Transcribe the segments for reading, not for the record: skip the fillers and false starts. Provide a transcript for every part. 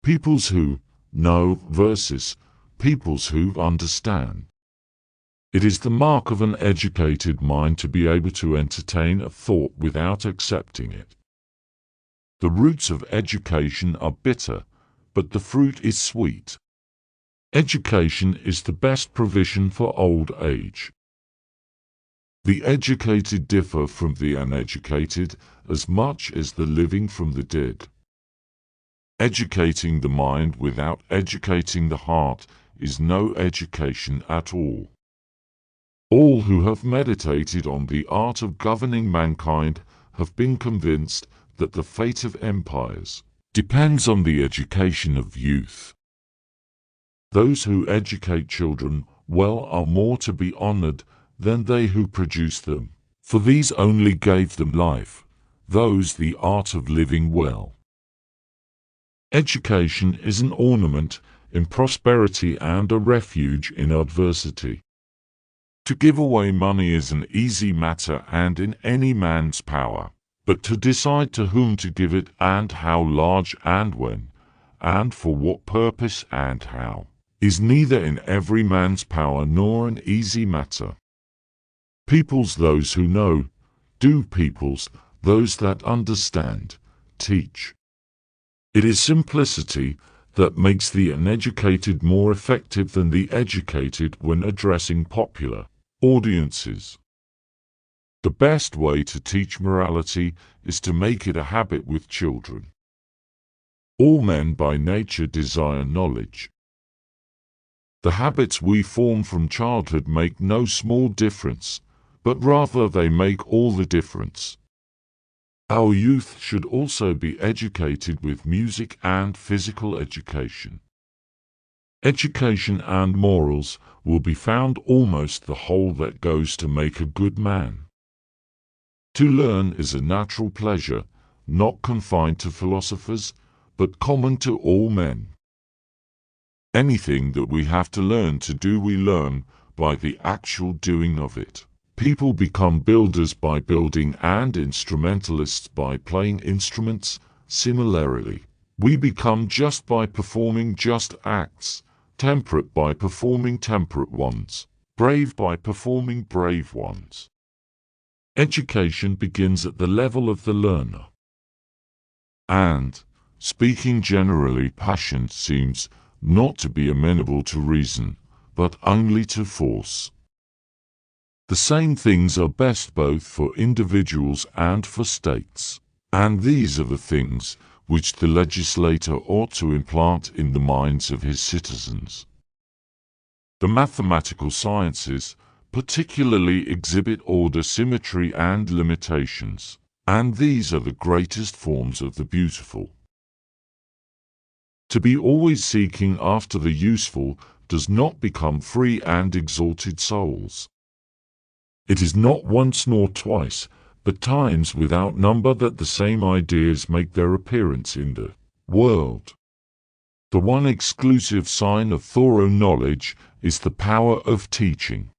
Peoples who know versus peoples who understand. It is the mark of an educated mind to be able to entertain a thought without accepting it. The roots of education are bitter, but the fruit is sweet. Education is the best provision for old age. The educated differ from the uneducated as much as the living from the dead. Educating the mind without educating the heart is no education at all. All who have meditated on the art of governing mankind have been convinced that the fate of empires depends on the education of youth. Those who educate children well are more to be honored than they who produce them, for these only gave them life, those the art of living well. Education is an ornament in prosperity and a refuge in adversity. To give away money is an easy matter and in any man's power, but to decide to whom to give it and how large and when, and for what purpose and how, is neither in every man's power nor an easy matter. Peoples those who know, do peoples those that understand, teach. It is simplicity that makes the uneducated more effective than the educated when addressing popular audiences. The best way to teach morality is to make it a habit with children. All men by nature desire knowledge. The habits we form from childhood make no small difference, but rather they make all the difference. Our youth should also be educated with music and physical education. Education and morals will be found almost the whole that goes to make a good man. To learn is a natural pleasure, not confined to philosophers, but common to all men. Anything that we have to learn to do we learn by the actual doing of it. People become builders by building and instrumentalists by playing instruments. Similarly, we become just by performing just acts, temperate by performing temperate ones, brave by performing brave ones. Education begins at the level of the learner. And, speaking generally, passion seems not to be amenable to reason, but only to force. The same things are best both for individuals and for states, and these are the things which the legislator ought to implant in the minds of his citizens. The mathematical sciences particularly exhibit order, symmetry, and limitations, and these are the greatest forms of the beautiful. To be always seeking after the useful does not become free and exalted souls. It is not once nor twice, but times without number that the same ideas make their appearance in the world. The one exclusive sign of thorough knowledge is the power of teaching.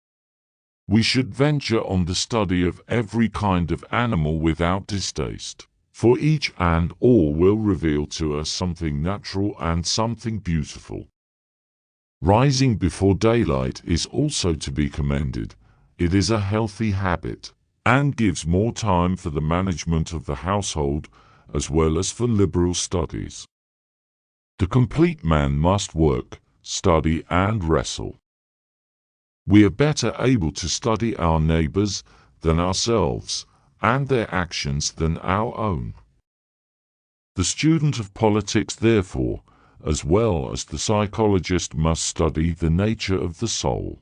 We should venture on the study of every kind of animal without distaste, for each and all will reveal to us something natural and something beautiful. Rising before daylight is also to be commended. It is a healthy habit, and gives more time for the management of the household as well as for liberal studies. The complete man must work, study, and wrestle. We are better able to study our neighbors than ourselves, and their actions than our own. The student of politics, therefore, as well as the psychologist, must study the nature of the soul.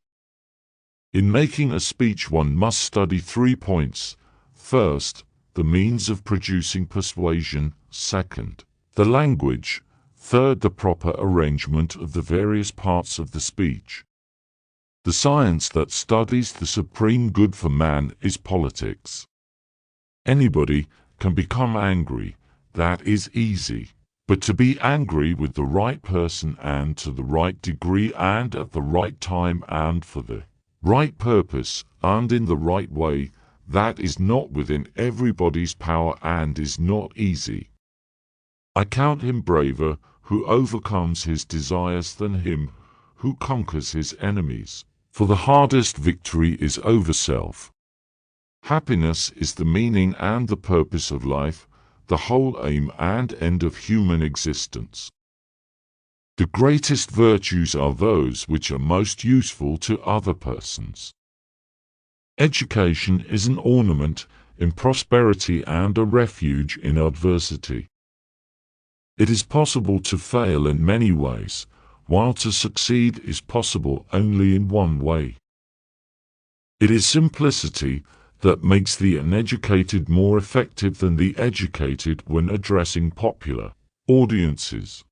In making a speech one must study 3 points. First, the means of producing persuasion. Second, the language. Third, the proper arrangement of the various parts of the speech. The science that studies the supreme good for man is politics. Anybody can become angry, that is easy. But to be angry with the right person and to the right degree and at the right time and for the right purpose and in the right way, that is not within everybody's power and is not easy. I count him braver who overcomes his desires than him who conquers his enemies. For the hardest victory is over self. Happiness is the meaning and the purpose of life, the whole aim and end of human existence. The greatest virtues are those which are most useful to other persons. Education is an ornament in prosperity and a refuge in adversity. It is possible to fail in many ways, while to succeed is possible only in one way. It is simplicity that makes the uneducated more effective than the educated when addressing popular audiences.